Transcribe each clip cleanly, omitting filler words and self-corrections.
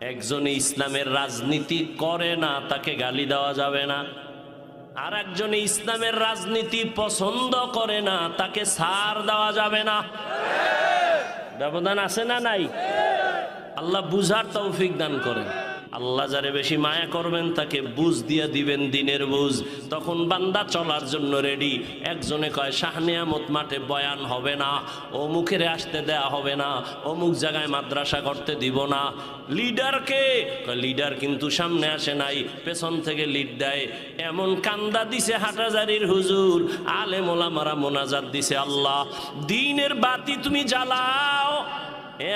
একজনে ইসলামের রাজনীতি করে না, তাকে গালি দেওয়া যাবে না। আর একজনে ইসলামের রাজনীতি পছন্দ করে না, তাকে ছাড় দেওয়া যাবে না। ব্যবধান আছে না নাই? আল্লাহ বুঝার তৌফিক দান করেন। আল্লাহ যারে বেশি মায়া করবেন তাকে বুঝ দিয়ে দিবেন, দিনের বুঝ। তখন বান্দা চলার জন্য রেডি। একজনে কয় শাহ নিয়ামত মাঠে বয়ান হবে না, অমুকের আসতে দেয়া হবে না, অমুক জায়গায় মাদ্রাসা করতে দিব না। লিডারকে লিডার কিন্তু সামনে আসে নাই, পেছন থেকে লিড দেয়। এমন কান্দা দিছে হাটাজারির হুজুর, আলেম ওলামারা মোনাজাত দিছে, আল্লাহ দ্বীনের বাতি তুমি জ্বালাও।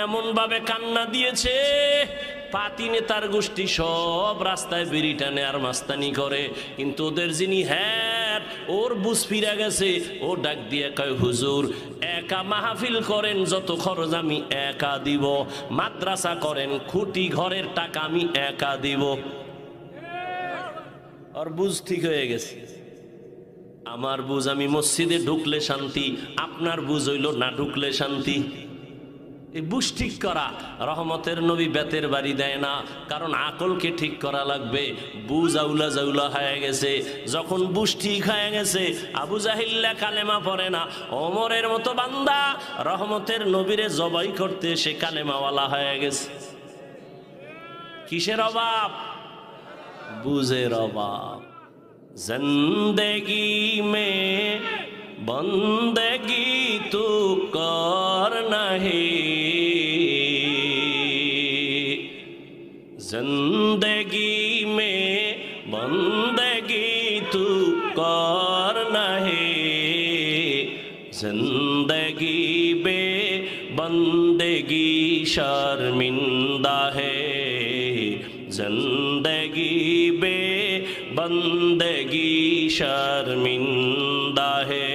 এমন ভাবে কান্না দিয়েছে, পাতি নেতার গোষ্ঠী সব রাস্তায় বিড়ি টানে আর মাস্তানি করে। কিন্তু ওদের যিনি হেড, ওর বুঝ ফিরে গেছে। ও ডাক দিয়ে কয়, হুজুর একা মাহফিল করেন, যত খরচ আমি একা দিব। মাদ্রাসা করেন, খুঁটি ঘরের টাকা আমি একা দিব। ওর বুঝ ঠিক হয়ে গেছে। আমার বুঝ আমি মসজিদে ঢুকলে শান্তি, আপনার বুঝ হইল না ঢুকলে শান্তি। এই বুঝ ঠিক করা, রহমতের নবী বেতের বাড়ি দেয় না, কারণ আকলকে ঠিক করা লাগবে। বুঝ আউলা জাউলা হয়ে গেছে। যখন বুঝ ঠিক হয়ে গেছে, আবু জাহিল্লা কালেমা পড়ে না, ওমরের মতো বান্দা রহমতের নবীরে জবাই করতে সে কালেমাওয়ালা হয়ে গেছে। কিসের অভাব? বুঝের অভাব। জিন্দেগি মে বন্দেগি তু করনা হে, जिंदगी में बंदगी तू करना है, जिंदगी बे बंदगी शर्मिंदा है, जिंदगी बे बंदगी शर्मिंदा है।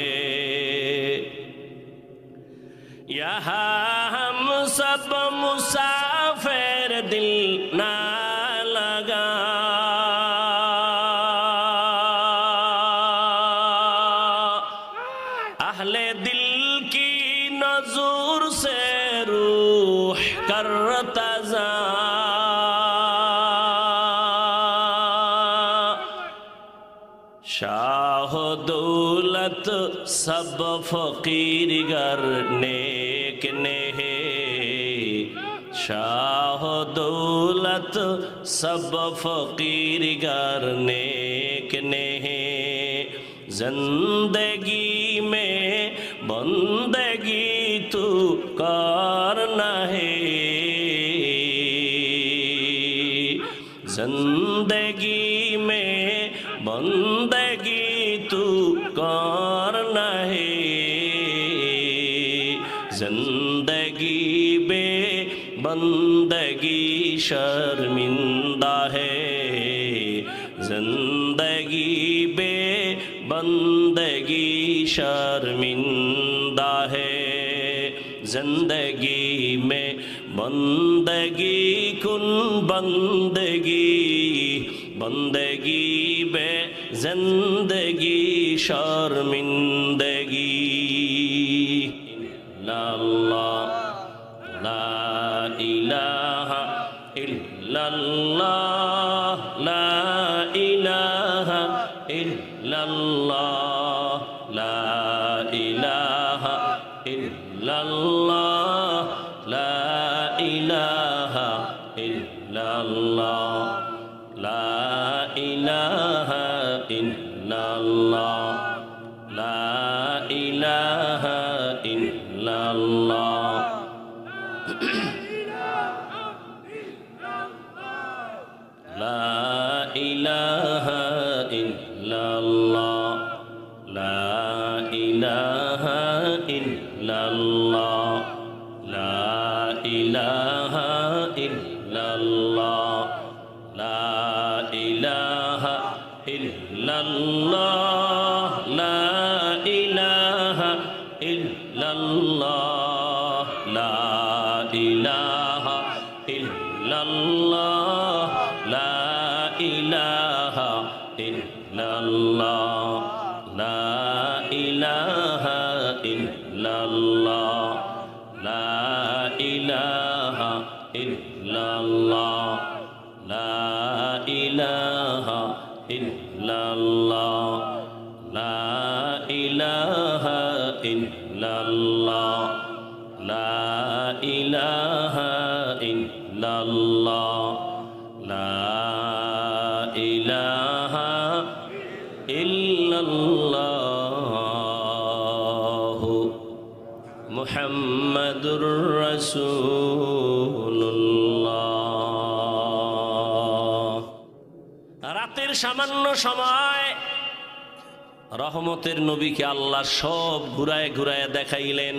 यहाँ हम सब मुसाफिर दिल ना लगा, अहले दिल की नजर से रूह करता जा, शाह दौलत सब फकीर गर नेक ने है, शाह दौलत सब फकीर गर नेक ने है, जिंदगी में बंदगी तू करना है, जिंदगी में बंदगी तू करना है, जिंदगी बे बंदगी शर्मिंदा है, जिंदगी बे बंदगी शर्मिंदा है, जिंदगी में बंदगी कुन बंदगी, बंदगी बे जिंदगी शर्मिंदगी। अल्लाह ला इलाहा इल्लल्लाह, ला इलाहा इल्लल्लाह, ला इलाहा इल्लल्लाह, ला इलाहा इल्लल्लाह, ला इलाहा इल्लल्लाह, ला इलाहा इल्लल्लाह। ला इलाहा इल्लल्लाह, ला इलाहा इल्लल्लाह, ला इलाहा इल्लल्लाह, ला इलाहा इल्लल्लाह, ला इलाहा इल्लल्लाह, ला इलाहा इल्लल्लाह, ला इलाहा इल्लल्लाह, ला इलाहा इल्लल्लाह, ला इलाहा इल्लल्लाह। ইলাহা ইল্লাল্লাহ লা ইলাহা ইল্লাল্লাহ লা ইলাহা ইল্লাল্লাহ লা ইলাহা ইল্লাল্লাহ মুহাম্মাদুর রাসূলুল্লাহ। রাতের সামান্য সময় রহমতের নবীকে আল্লাহ সব ঘুরায় ঘুরায় দেখাইলেন।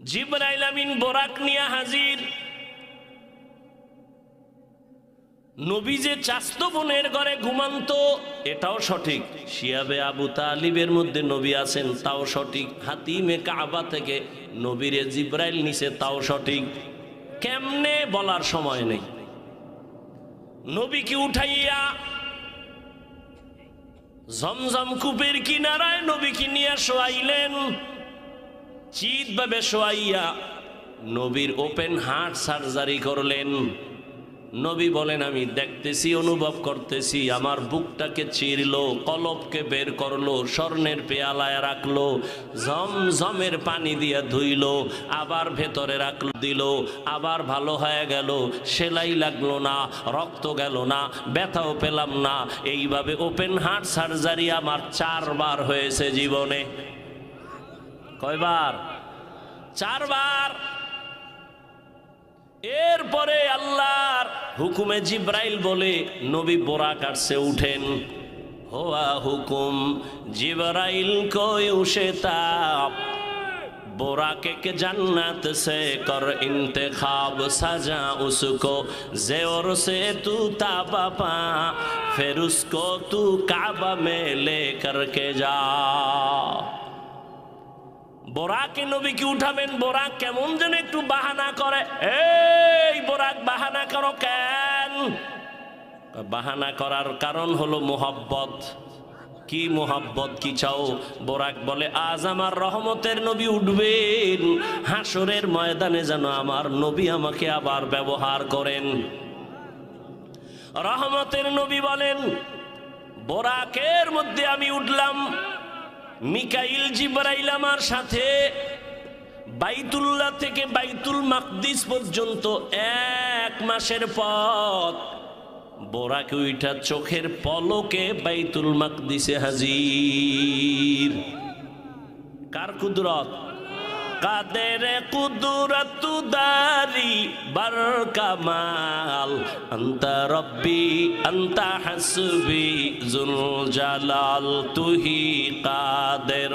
জিবরাইল আমিন বোরাক নিয়ে হাজির। নবী যে চাস্ত বোনের ঘরে ঘুমান্ত এটাও সঠিক, শিয়াবে আবু তালিবের মধ্যে নবী আছেন তাও সঠিক, হাতিমে কাবা থেকে নবীরে জিবরাইল নিছে তাও সঠিক। কেমনে বলার সময় নেই। নবীকে উঠাইয়া জমজম কূপের কিনারায় নবীকে নিয়ে শোয়াইলেন। চিত ভাবে শোয়াইয়া নবীর ওপেন হার্ট সার্জারি করলেন। নবী বলেন আমি দেখতেছি, অনুভব করতেছি, আমার বুকটাকে চিরলো, কলবকে বের করলো, স্বর্ণের পেয়ালায় রাখলো, ঝমঝমের পানি দিয়ে ধুইলো, আবার ভেতরে রাখলো, দিল, আবার ভালো হয়ে গেল, সেলাই লাগলো না, রক্ত গেল না, ব্যথাও পেলাম না। এইভাবে ওপেন হার্ট সার্জারি আমার 4 বার হয়েছে জীবনে। কয়বার? 4 বার। এরপরে আল্লাহর হুকুমে জিব্রাইল বলে নবী বোরাক আসছে, উঠেন। হোয়া হুকুম जिब्राइल को उशताब बोराके के जन्नत से कर इंतखाब सजा उसको ज़ेवर से तू ताबा पा फिर उसको तू काबा में ले करके जा। বোরাকে নবীকে উঠাবেন। বোরাক কেমন যেন একটু বাহানা করে। এই বোরাক বাহানা করো কেন? বাহানা করার কারণ হলো মোহাব্বত। কি মোহাব্বত, কি চাও? বোরাক বলে আজ আমার রহমতের নবী উঠবেন, হাসরের ময়দানে যেন আমার নবী আমাকে আবার ব্যবহার করেন। রহমতের নবী বলেন বোরাকের মধ্যে আমি উঠলাম, মিকাইল জিবরাইল আমার সাথে বাইতুল্লাহ থেকে বাইতুল মাকদিস পর্যন্ত 1 মাসের পথ। বোরাকে উইঠা চোখের পলকে বাইতুল মাকদিসে হাজির। কার কুদরত? কাদের কুদরত দারি বার কামাল আন্তা রব্বি আন্তা হাসবি জুল জালাল তুহি কাদের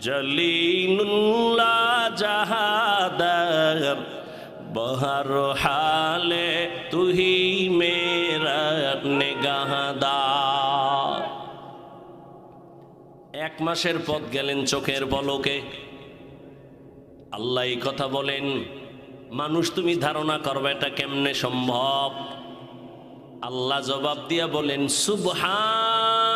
জলিলুল্লাহ জাহাদার বহর হালে তুহি মেরা নিগাহদার। 1 মাসের পথ গেলেন চোখের পলকে। আল্লাহ এই কথা বলেন, মানুষ তুমি ধারণা করবে এটা কেমনে সম্ভব? আল্লাহ জবাব দিয়া বলেন সুবহান,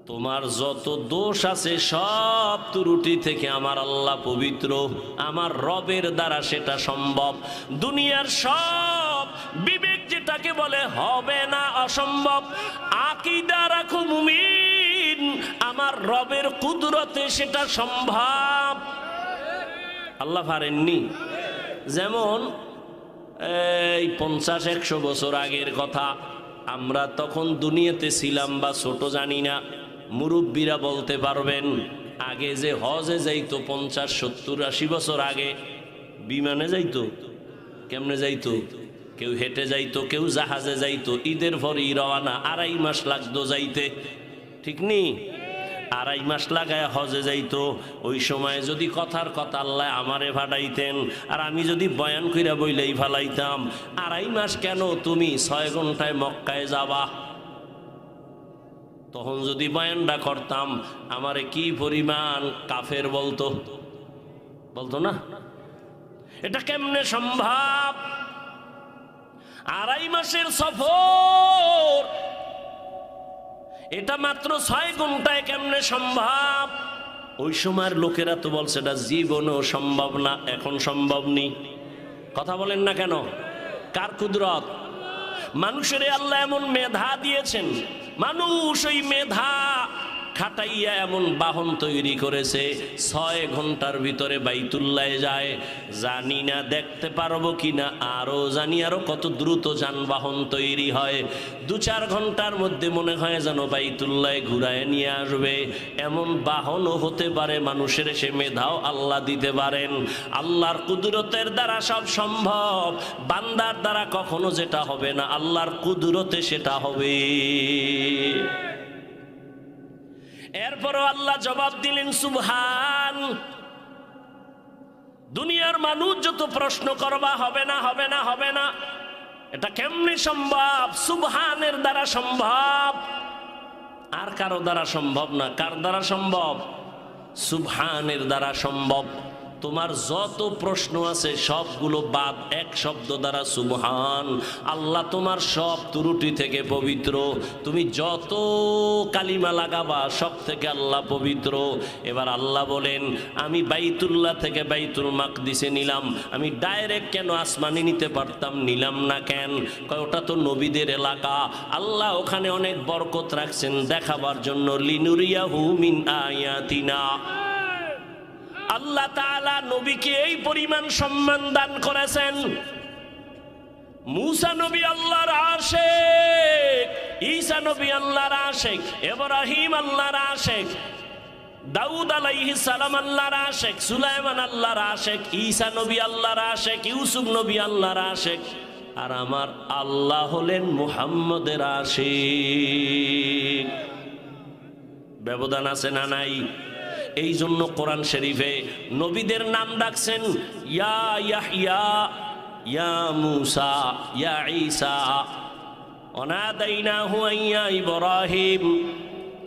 তোমার যত দোষ আছে সব ত্রুটি থেকে আমার আল্লাহ পবিত্র, আমার রবের দ্বারা সেটা সম্ভব। দুনিয়ার সব বিবেক যেটাকে বলে হবে না, অসম্ভব, আকীদা রাখো মুমিন, আমার রবের কুদরতে সেটা সম্ভব। আল্লাহ পারেননি? যেমন এই 50-100 বছর আগের কথা, আমরা তখন দুনিয়াতে ছিলাম বা ছোট জানি না, মুরব্বীরা বলতে পারবেন। আগে যে হজে যাইতো 50-70-80 বছর আগে, বিমানে যাইতো। কেমনে যাইতো? কেউ হেঁটে যাইতো, কেউ জাহাজে যাইতো। ঈদের পরই রওয়ানা, 2.5 মাস লাগতো যাইতে, ঠিক নি? 2.5 মাস লাগায় হজে যাইতো। ওই সময় যদি কথার কথা আল্লাহ আমারে ভাড়াইতেন আর আমি যদি বয়ান কইরা বইলেই ফালাইতাম, 2.5 মাস কেন, তুমি 6 ঘন্টায় মক্কায় যাবা। তখন যদি বয়ানটা করতাম আমারে কি পরিমাণ কাফের বলতো, বলতো না? এটা কেমনে সম্ভব? 2.5 মাসের সফর, এটা মাত্র 6 ঘন্টায় কেমনে সম্ভব? ওই সময়ের লোকেরা তো বলছে এটা জীবনেও সম্ভব না, এখন সম্ভব নেই। কথা বলেন না কেন? কার কুদরত? মানুষের আল্লাহ এমন মেধা দিয়েছেন, মানুষ ওই মেধা খাটাইয়া এমন বাহন তৈরি করেছে 6 ঘন্টার ভিতরে বাইতুল্লাহে যায়। জানি না দেখতে পারবো কিনা, আরো কত দ্রুত যানবাহন তৈরি হয়। 2-4 ঘন্টার মধ্যে মনে হয় যেন বাইতুল্লাহে ঘুরায় নিয়ে আসবে, এমন বাহনও হতে পারে মানুষের। সে মেধাও আল্লাহ দিতে পারেন। আল্লাহর কুদরতের দ্বারা সব সম্ভব, বান্দার দ্বারা কখনো যেটা হবে না, আল্লাহর কুদরতে সেটা হবে। এরপরও আল্লাহ জবাব দিলেন সুবহান। দুনিয়ার মানুষ যত প্রশ্ন করবা হবে না হবে না হবে না, এটা কেমনে সম্ভব? সুবহানের দ্বারা সম্ভব, আর কারো দ্বারা সম্ভব না। কার দ্বারা সম্ভব? সুবহানের দ্বারা সম্ভব। তোমার যত প্রশ্ন আছে সবগুলো বাদ, এক শব্দ দ্বারা সুবহান। আল্লাহ তোমার সব ত্রুটি থেকে পবিত্র। তুমি যত কালিমা লাগাবা সব থেকে আল্লাহ পবিত্র। এবার আল্লাহ বলেন, আমি বাইতুল্লাহ থেকে বাইতুল মাকদিসে নিলাম, আমি ডাইরেক্ট কেন আসমানে নিতে পারতাম, নিলাম না কেন? কয় ওটা তো নবীদের এলাকা, আল্লাহ ওখানে অনেক বরকত রাখছেন দেখাবার জন্য। লিনুরিয়াহু মিন আয়াতিনা। আল্লাহ তাআলা নবীকে এই পরিমাণ সম্মান দান করেছেন। মুসা নবী আল্লাহর আশিক, ঈসা নবী আল্লাহর আশিক, ইব্রাহিম আল্লাহর আশিক, দাউদ আলাইহিস সালাম আল্লাহর আশিক, সুলাইমান আল্লাহর আশিক, ঈসা নবী আল্লাহর আশিক, ইউসুফ নবী আল্লাহর আশিক। আর আমার আল্লাহ হলেন মুহাম্মদের আশিক। ব্যবধান আছে না নাই? এই জন্য কোরআন শরীফে নবীদের নাম ডাকছেন ইয়া ইয়াহইয়া, ইয়া মুসা, ইয়া ঈসা, অনাদাইনাহু ইয়া ইব্রাহিম।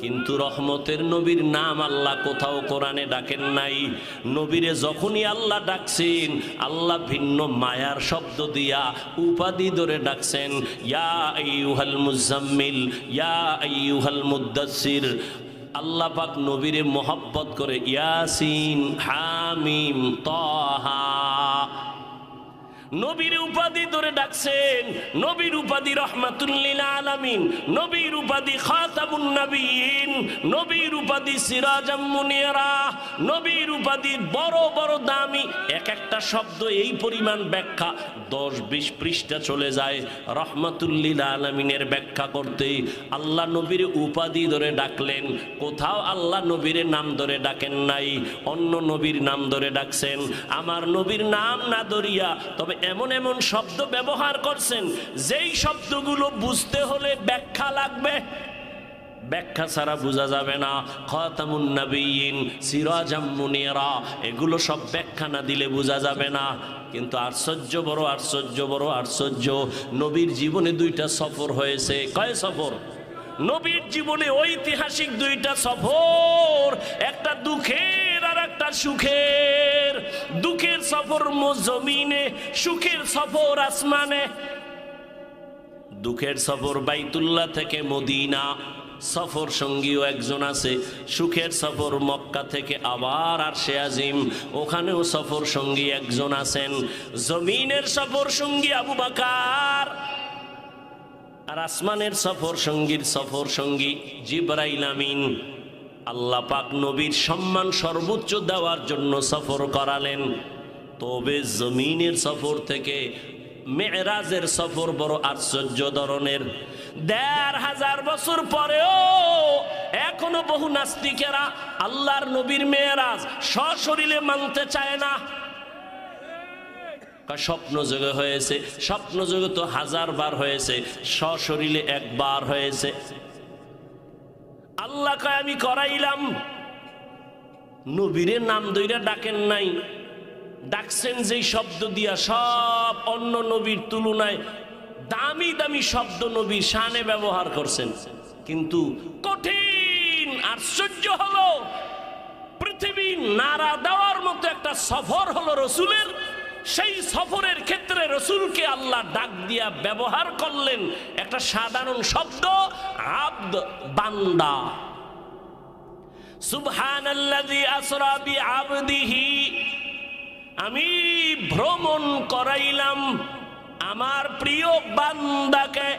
কিন্তু রহমতের নবীর নাম আল্লাহ কোথাও কোরআনে ডাকেন নাই। নবীরে যখনই আল্লাহ ডাকছেন, আল্লাহ ভিন্ন মায়ার শব্দ দিয়া উপাধি ধরে ডাকছেন, ইয়া আইয়ুহাল মুজাম্মিল, ইয়া আইয়ুহাল মুদ্দাসসির। আল্লাহ পাক নবীরে মোহাব্বত করে ইয়াসিন, হামিম, তাহা। নবীর উপাধি ধরে ডাকছেন। নবীর উপাধি রাহমাতুল লিল আলামিন, নবীর উপাধি খাতামুন নবিয়্যিন, নবীর উপাধি সিরাজাম মুনিরা, নবীর উপাধি বড় বড় দামি। এক একটা শব্দ এই পরিমাণ ব্যাখ্যা 10-20 পৃষ্ঠা চলে যায় রাহমাতুল লিল আলামিনের ব্যাখ্যা করতে। আল্লাহ নবীর উপাধি ধরে ডাকলেন, কোথাও আল্লাহ নবীর নাম ধরে ডাকেন নাই, অন্য নবীর নাম ধরে ডাকছেন। আমার নবীর নাম না ধরিয়া তবে এমন এমন শব্দ ব্যবহার করছেন যেই শব্দগুলো বুঝতে হলে ব্যাখ্যা লাগবে, ব্যাখ্যা ছাড়া বোঝা যাবে না। খাতামুন নবিয়্যিন, সিরাজাম মুনিরা, এগুলো সব ব্যাখ্যা না দিলে বোঝা যাবে না। কিন্তু আশ্চর্য বড় আশ্চর্য বড় আশ্চর্য, নবীর জীবনে 2টা সফর হয়েছে। কয় সফর? নবীর জীবনে ঐতিহাসিক 2টা সফর, একটা দুঃখের আর একটা সুখের। দুঃখের সফর জমিনে, সুখের সফর আসমানে। দুঃখের সফর বাইতুল্লাহ থেকে মদিনা, সফর সঙ্গীও একজন আছে। সুখের সফর মক্কা থেকে আবার আরশে আজিম, ওখানেও সফর সঙ্গী একজন আছেন। জমিনের সফর সঙ্গী আবু বকর, আর আসমানের সফর সঙ্গী জিবরাইল আমিন। আল্লাহ পাক নবীর সম্মান সর্বোচ্চ দেওয়ার জন্য সফর করালেন। তবে জমিনের সফর থেকে মেরাজের সফর বড় আশ্চর্য ধরনের। 1500 বছর পরেও এখনো বহু নাস্তিকেরা আল্লাহর নবীর মেরাজ সশরীরে মানতে চায় না। স্বপ্ন যোগে হয়েছে, স্বপ্ন যোগে তো 1000 বার হয়েছে, সশরীরে একবার হয়েছে। আল্লাহ কয় আমি করাইলাম। নবীর নাম ধইরা ডাকেন নাই, ডাকছেন যেই শব্দ দিয়া সব অন্য নবীর তুলনায় দামি দামি শব্দ নবীর শানে ব্যবহার করছেন। কিন্তু কঠিন আশ্চর্য হলো, পৃথিবী নাড়া দেওয়ার মতো একটা সফর হলো রসুলের। সেই সফরের ক্ষেত্রে রসুলকে আল্লাহ ডাক দিয়া ব্যবহার করলেন একটা সাধারণ শব্দ, আব্দ, বান্দা। সুবহানাল্লাযী আসরা বিআবদিহি, আমি ভ্রমণ করাইলাম আমার প্রিয় বান্দাকে।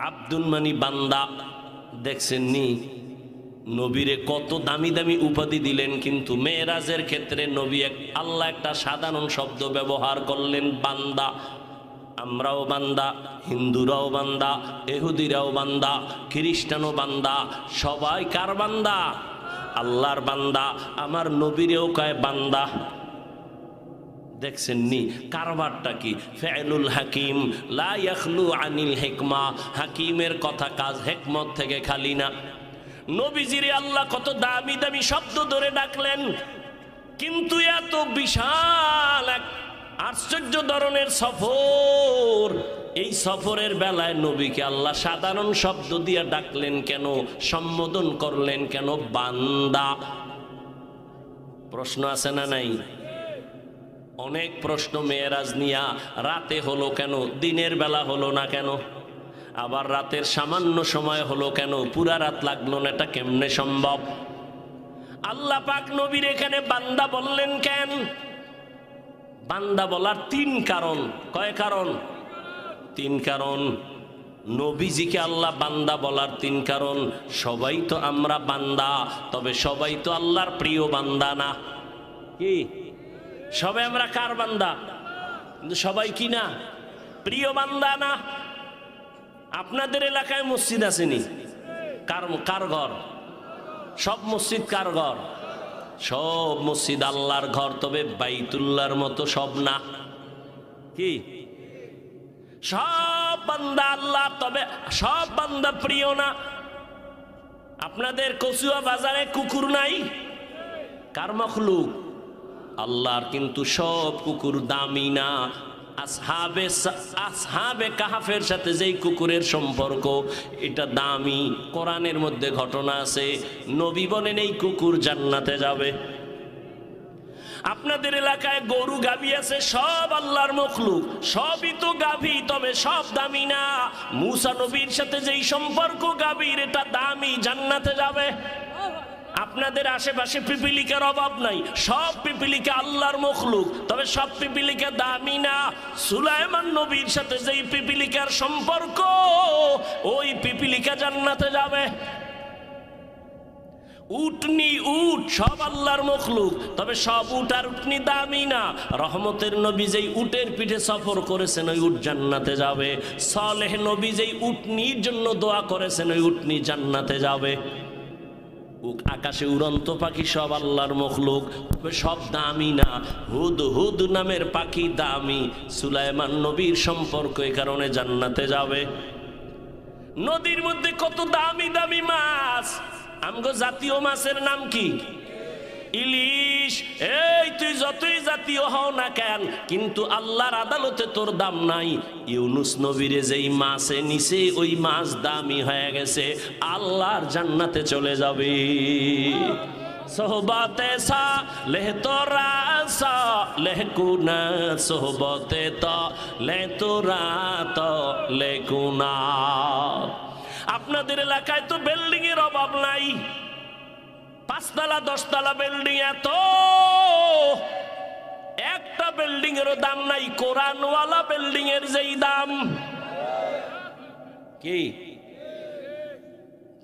আব্দুল মানি বান্দা। দেখছেন নি নবীরে কত দামি দামি উপাধি দিলেন, কিন্তু মেরাজের ক্ষেত্রে নবী আল্লাহ একটা সাধারণ শব্দ ব্যবহার করলেন, বান্দা। আমরাও বান্দা, হিন্দুরাও বান্দা, ইহুদিরাও বান্দা, খ্রিস্টানও বান্দা, সবাই কার বান্দা? আল্লাহর বান্দা। আমার নবীরেও কয় বান্দা। দেখছেন নি কারবারটা কি? ফেলুল হাকিম লা ইয়াখলু আনিল হিকমা, হাকিমের কথা কাজ হিকমত থেকে খালি না। নবীজিরে আল্লাহ কত দামি দামি শব্দ ধরে ডাকলেন, কিন্তু এত বিশাল এক আশ্চর্য ধরনের সফর, এই সফরের বেলায় নবীকে আল্লাহ সাধারণ শব্দ দিয়ে ডাকলেন কেন? সম্বোধন করলেন কেন? বান্দা। প্রশ্ন আছে না নাই? অনেক প্রশ্ন মেয়েরাজ নিয়া। রাতে হলো কেন? দিনের বেলা হলো না কেন? আবার রাতের সামান্য সময় হলো কেন? পুরা রাত লাগলো না, এটা কেমনে সম্ভব? আল্লাহ পাক নবীর এখানে বান্দা বললেন কেন? বান্দা বলার তিন কারণ। কয় কারণ? তিন কারণ। নবীজিকে আল্লাহ বান্দা বলার তিন কারণ। সবাই তো আমরা বান্দা, তবে সবাই তো আল্লাহর প্রিয় বান্দা না। কি সবাই আমরা কার বান্দা? কিন্তু সবাই কি না? প্রিয় বান্দা না। আপনাদের এলাকায় মসজিদ আসেনি? কার ঘর? সব মসজিদ কার ঘর? সব মসজিদ আল্লাহর ঘর, তবে বাইতুল্লাহর মতো সব না। কি সব বান্দা আল্লাহ, তবে সব বান্দা প্রিয় না। আপনাদের কচুয়া বাজারে কুকুর নাই? কার মখলুক? আল্লাহর। কিন্তু সব কুকুর দামি না। আসহাবে কাহাফের সাথে যেই কুকুরের সম্পর্ক, এটা দামি। কোরআনের মধ্যে ঘটনা আছে, নবী বলেন এই কুকুর জান্নাতে যাবে। আপনাদের এলাকায় গরু গাভী আছে, সব আল্লাহর মখলুক, সবই তো গাভী, তবে সব দামি না। মুসা নবীর সাথে যেই সম্পর্ক গাভীর, এটা দামি, জান্নাতে যাবে। আপনাদের আশেপাশে পিপিলিকার অভাব নাই, সব পিপিলিকা আল্লাহর মখলুক, তবে সব পিপিলিকা দামি না। সুলাইমান নবীর সাথে যেই পিপিলিকার সম্পর্ক, ওই পিপিলিকা জান্নাতে যাবে। উটনি, উট সব আল্লাহর মখলুক, তবে সব উট আর উটনি দামি না। রহমতের নবী যেই উটের পিঠে সফর করেছেন, ওই উট জান্নাতে যাবে। সালেহ নবী যেই উটনির জন্য দোয়া করেছেন, ওই উটনি জান্নাতে যাবে। আকাশে উড়ন্ত পাখি সব আল্লাহর মখলুক, সব দামি না। হুদ হুদ নামের পাখি দামি। সুলাইমান নবীর সম্পর্ক, এই কারণে জান্নাতে যাবে। নদীর মধ্যে কত দামি দামি মাছ। আমগো জাতীয় মাছের নাম কি? ইলিশ। এই তুই যতই জাতীয় হও না কেন, কিন্তু আল্লাহর আদালতে তোর দাম নাই। ইউনুস নবীরে যেই মাছে নিছে, ওই মাছ দামি হয়ে গেছে, আল্লাহর জান্নাতে চলে যাবে। সোহবতে সা লেহ তোরা সা লেহ কুনা, সোহবতে তো লে তোরা তো লে কুনা। আপনাদের এলাকায় তো বিল্ডিং এর অভাব নাই, 5 তলা 10 তলা বিল্ডিং, এত একটা বিল্ডিং এরও দাম নাই কোরআনওয়ালা বিল্ডিং এর যেই দাম। কি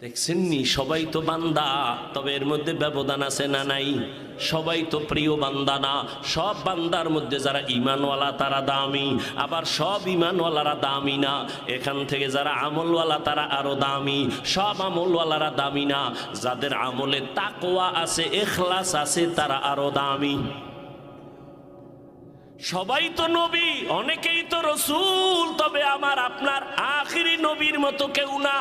দেখছেন নি? সবাই তো বান্দা, তবে এর মধ্যে ব্যবধান আছে না নাই? সবাই তো প্রিয় বান্দা না। সব বান্দার মধ্যে যারা ঈমানওয়ালা তারা দামি, আবার সব ঈমানওয়ালারা দামি না। এখান থেকে যারা আমলওয়ালা তারা আরো দামি, সব আমলওয়ালারা দামি না। যাদের আমলে তাকওয়া আছে, ইখলাস আছে, তারা আরো দামি। সবাই তো নবী, অনেকেই তো রসুল, তবে আমার আপনার আখিরি নবীর মতো কেউ না।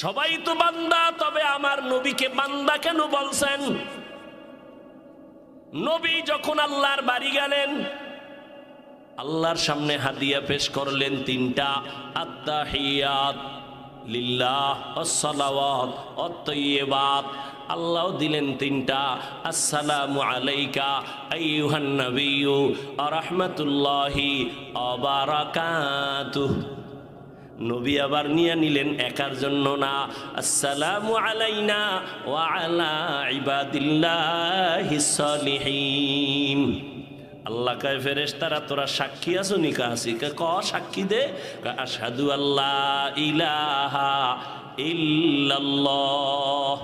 সবাই তো বান্দা, তবে আমার নবীকে বান্দা কেন বলছেন? নবী যখন আল্লাহর বাড়ি গেলেন, আল্লাহর সামনে হাদিয়া পেশ করলেন 3টা। আত্তাহিয়াত লিল্লাহ, আসসালাওয়াত আত-তাইয়্যিবাত। আল্লাহ দিলেন 3টা। আসসালামু আলাইকা আইয়ুহান নাবিয়্যু ওয়া রাহমাতুল্লাহি ওয়া বারাকাতুহু। নবী আবার নিয়ে নিলেন একার জন্য না, আসসালামু আলাইনা ওয়া আলা ইবাদিল্লাহিস সালিহিন। আল্লাহ কয় ফেরেশতারা তোরা সাক্ষী আছো নি? কাছি ক সাক্ষী দে। আশহাদু আল্লাহ ইলাহা ইল্লাল্লাহ।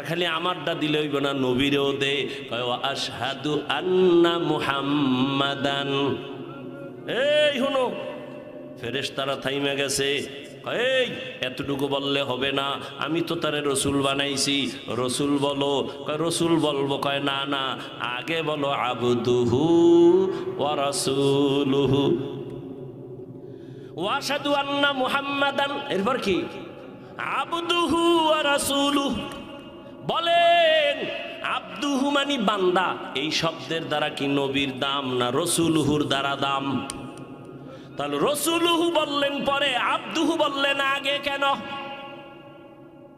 খালি আমারটা দিলে হইব না, নবীরেও দে। কয় আশহাদু আন্না মুহাম্মাদান। এই হুনো, ফেরেশতারা থাইমে গেছে। এই এতটুকু বললে হবে না, আমি তো তারে রসুল বানাইছি, রসুল বলো। কয় রসুল বলবো? কয় না না, আগে বলো আবদুহু ওয়া রাসূলুহু ওয়া আশহাদু আন্না মুহাম্মাদান। এরপর কি? আবদুহু ওয়া রাসূলুহু। বলেন আবদুহু মানে বান্দা, এই শব্দের দ্বারা কি নবীর দাম না রসুলুহুর দ্বারা দাম? তাহলে রসুলুহু বললেন পরে, আবদুহু বললেন আগে কেন?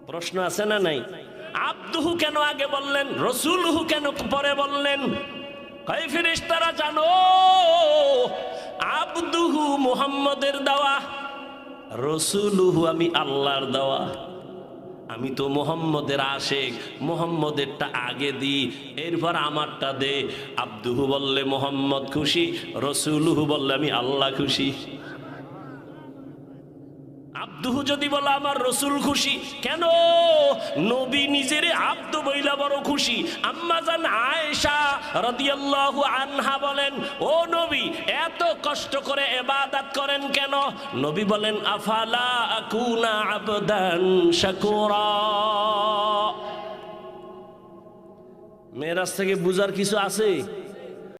প্রশ্ন আছে না নাই? আবদুহু কেন আগে বললেন, রসুলুহু কেন পরে বললেন? কয় ফেরেশতারা জানো, আবদুহু মুহাম্মদের দেওয়া, রসুলুহু আমি আল্লাহর দেওয়া। আমি তো মোহাম্মদের আশেক, মোহাম্মদেরটা আগে দিই, এরপর আমারটা দে। আব্দুহু বললে মোহাম্মদ খুশি, রসুলুহু বললে আমি আল্লাহ খুশি। আব্দুহু যদি বলে আমার রসুল খুশি, কেন? নবী নিজের আব্দু বইলা বড় খুশি। আম্মা জান আয়েশা রাদিয়াল্লাহু আনহা বলেন, ও নবী এত কষ্ট করে ইবাদত করেন কেন? নবী বলেন আফালা আকুনা আবদান শাকুরা। মেরাজ থেকে বুঝার কিছু আছে?